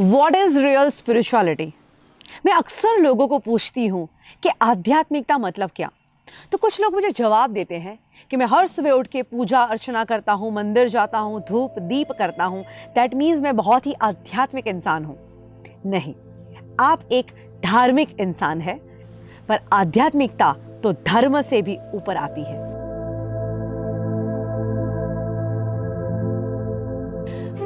What is real spirituality? मैं अक्सर लोगों को पूछती हूँ कि आध्यात्मिकता मतलब क्या। तो कुछ लोग मुझे जवाब देते हैं कि मैं हर सुबह उठ के पूजा अर्चना करता हूँ, मंदिर जाता हूँ, धूप दीप करता हूँ, दैट मीन्स मैं बहुत ही आध्यात्मिक इंसान हूँ। नहीं, आप एक धार्मिक इंसान है, पर आध्यात्मिकता तो धर्म से भी ऊपर आती है।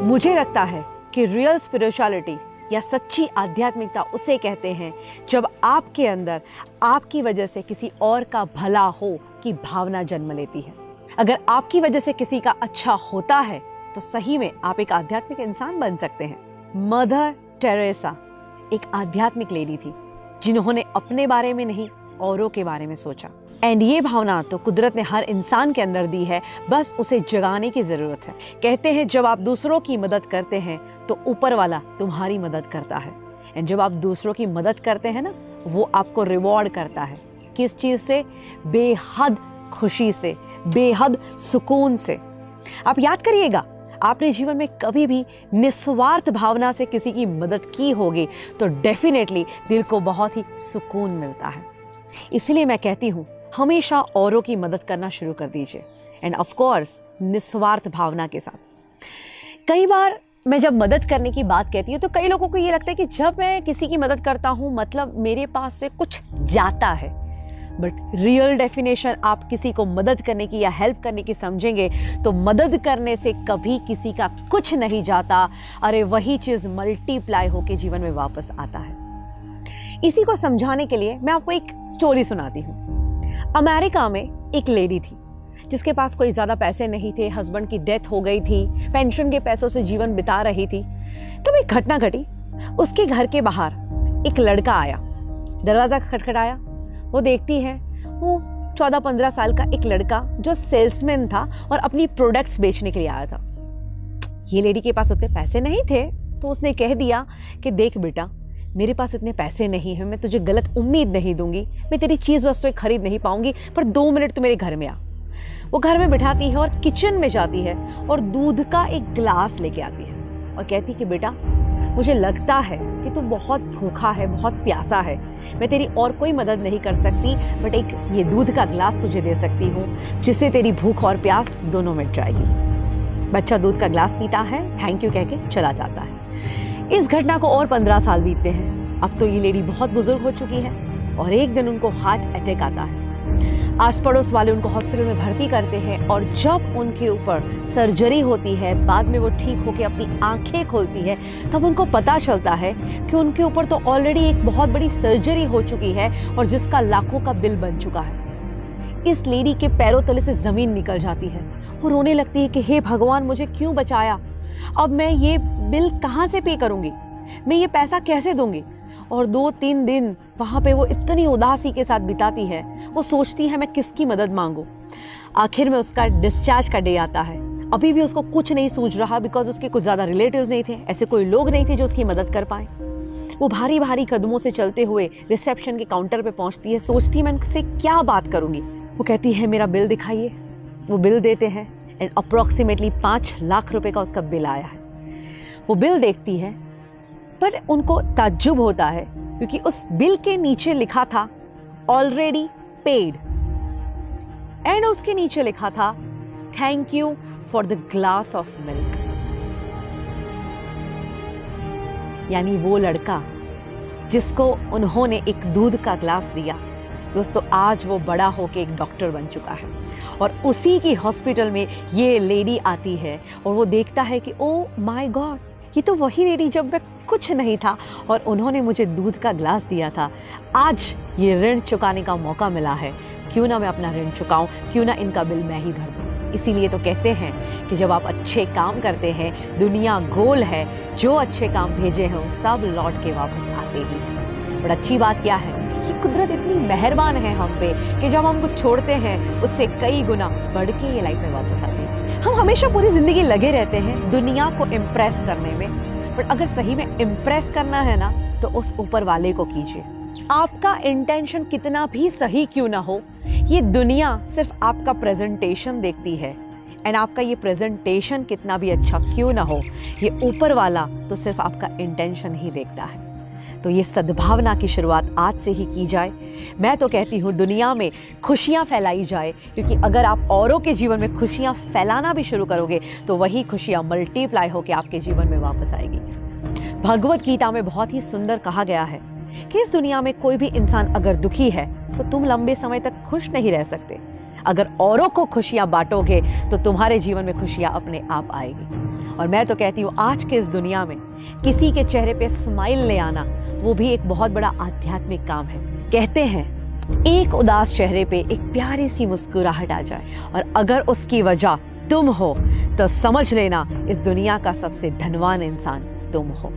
मुझे लगता है कि रियल स्पिरिचुअलिटी या सच्ची आध्यात्मिकता उसे कहते हैं जब आपके अंदर आपकी वजह से किसी और का भला हो की भावना जन्म लेती है। अगर आपकी वजह से किसी का अच्छा होता है तो सही में आप एक आध्यात्मिक इंसान बन सकते हैं। मदर टेरेसा एक आध्यात्मिक लेडी थी जिन्होंने अपने बारे में नहीं, औरों के बारे में सोचा। एंड ये भावना तो कुदरत ने हर इंसान के अंदर दी है, बस उसे जगाने की जरूरत है। कहते हैं जब आप दूसरों की मदद करते हैं तो ऊपर वाला तुम्हारी मदद करता है। एंड जब आप दूसरों की मदद करते हैं ना, वो आपको रिवॉर्ड करता है। किस चीज से? बेहद खुशी से, बेहद सुकून से। आप याद करिएगा, आपने जीवन में कभी भी निस्वार्थ भावना से किसी की मदद की होगी तो डेफिनेटली दिल को बहुत ही सुकून मिलता है। इसलिए मैं कहती हूँ हमेशा औरों की मदद करना शुरू कर दीजिए, एंड ऑफ कोर्स निस्वार्थ भावना के साथ। कई बार मैं जब मदद करने की बात कहती हूँ तो कई लोगों को ये लगता है कि जब मैं किसी की मदद करता हूँ मतलब मेरे पास से कुछ जाता है। बट रियल डेफिनेशन आप किसी को मदद करने की या हेल्प करने की समझेंगे तो मदद करने से कभी किसी का कुछ नहीं जाता। अरे वही चीज मल्टीप्लाई होकर जीवन में वापस आता है। इसी को समझाने के लिए मैं आपको एक स्टोरी सुनाती हूँ। अमेरिका में एक लेडी थी जिसके पास कोई ज्यादा पैसे नहीं थे, हस्बैंड की डेथ हो गई थी, पेंशन के पैसों से जीवन बिता रही थी। तब एक घटना घटी। उसके घर के बाहर एक लड़का आया, दरवाजा खटखटाया। वो देखती है, वो 14-15 साल का एक लड़का जो सेल्समैन था और अपनी प्रोडक्ट्स बेचने के लिए आया था। ये लेडी के पास उतने पैसे नहीं थे तो उसने कह दिया कि देख बेटा, मेरे पास इतने पैसे नहीं हैं, मैं तुझे गलत उम्मीद नहीं दूंगी, मैं तेरी चीज़ वस्तुएं खरीद नहीं पाऊंगी, पर 2 मिनट तू मेरे घर में आ। वो घर में बिठाती है और किचन में जाती है और दूध का एक गिलास लेके आती है और कहती है कि बेटा, मुझे लगता है कि तू बहुत भूखा है, बहुत प्यासा है, मैं तेरी और कोई मदद नहीं कर सकती, बट एक ये दूध का गिलास तुझे दे सकती हूँ जिससे तेरी भूख और प्यास दोनों मिट जाएगी। बच्चा दूध का गिलास पीता है, थैंक यू कह के चला जाता है। इस घटना को और 15 साल बीतते हैं। अब तो ये लेडी बहुत बुजुर्ग हो चुकी है और एक दिन उनको हार्ट अटैक आता है। आस पड़ोस वाले उनको हॉस्पिटल में भर्ती करते हैं और जब उनके ऊपर सर्जरी होती है, बाद में वो ठीक होकर अपनी आंखें खोलती है, तब उनको पता चलता है कि उनके ऊपर तो ऑलरेडी एक बहुत बड़ी सर्जरी हो चुकी है और जिसका लाखों का बिल बन चुका है। इस लेडी के पैरों तले से जमीन निकल जाती है। वो रोने लगती है कि हे भगवान, मुझे क्यों बचाया? अब मैं ये बिल कहाँ से पे करूंगी? मैं ये पैसा कैसे दूंगी? और 2-3 दिन वहां पे वो इतनी उदासी के साथ बिताती है। वो सोचती है मैं किसकी मदद मांगू। आखिर में उसका डिस्चार्ज का डे आता है। अभी भी उसको कुछ नहीं सूझ रहा, बिकॉज उसके कुछ ज्यादा रिलेटिव्स नहीं थे, ऐसे कोई लोग नहीं थे जो उसकी मदद कर पाए। वो भारी भारी कदमों से चलते हुए रिसेप्शन के काउंटर पे पहुंचती है। सोचती है मैं उनसे क्या बात करूंगी। वो कहती है मेरा बिल दिखाइए। वो बिल देते हैं एंड अप्रोक्सीमेटली 5 लाख रुपए का उसका बिल आया है। वो बिल देखती है पर उनको ताज्जुब होता है क्योंकि उस बिल के नीचे लिखा था ऑलरेडी पेड, एंड उसके नीचे लिखा था thank you for the glass of milk. यानी वो लड़का जिसको उन्होंने एक दूध का ग्लास दिया, दोस्तों आज वो बड़ा होके एक डॉक्टर बन चुका है और उसी की हॉस्पिटल में ये लेडी आती है और वो देखता है कि ओ माय गॉड, ये तो वही लेडी जब मैं कुछ नहीं था और उन्होंने मुझे दूध का ग्लास दिया था। आज ये ऋण चुकाने का मौका मिला है, क्यों ना मैं अपना ऋण चुकाऊं, क्यों ना इनका बिल मैं ही भर दूं। इसीलिए तो कहते हैं कि जब आप अच्छे काम करते हैं, दुनिया गोल है, जो अच्छे काम भेजे हैं सब लौट के वापस आते ही हैं। बट अच्छी बात क्या है, ये कुदरत इतनी मेहरबान है हम पे कि जब हम कुछ छोड़ते हैं उससे कई गुना बढ़ के ये लाइफ में वापस आती है। हम हमेशा पूरी जिंदगी लगे रहते हैं दुनिया को इम्प्रेस करने में, बट अगर सही में इम्प्रेस करना है ना तो उस ऊपर वाले को कीजिए। आपका इंटेंशन कितना भी सही क्यों ना हो, ये दुनिया सिर्फ आपका प्रेजेंटेशन देखती है, एंड आपका ये प्रेजेंटेशन कितना भी अच्छा क्यों ना हो, ये ऊपर वाला तो सिर्फ आपका इंटेंशन ही देखता है। तो ये सद्भावना की शुरुआत आज से ही की जाए। मैं तो कहती हूँ दुनिया में खुशियाँ फैलाई जाए, क्योंकि अगर आप औरों के जीवन में खुशियाँ फैलाना भी शुरू करोगे तो वही खुशियाँ मल्टीप्लाई होकर आपके जीवन में वापस आएगी। भगवत गीता में बहुत ही सुंदर कहा गया है कि इस दुनिया में कोई भी इंसान अगर दुखी है तो तुम लंबे समय तक खुश नहीं रह सकते। अगर औरों को खुशियाँ बांटोगे तो तुम्हारे जीवन में खुशियाँ अपने आप आएगी। और मैं तो कहती हूँ आज के इस दुनिया में किसी के चेहरे पे स्माइल ले आना वो भी एक बहुत बड़ा आध्यात्मिक काम है। कहते हैं एक उदास चेहरे पे एक प्यारी सी मुस्कुराहट आ जाए और अगर उसकी वजह तुम हो तो समझ लेना इस दुनिया का सबसे धनवान इंसान तुम हो।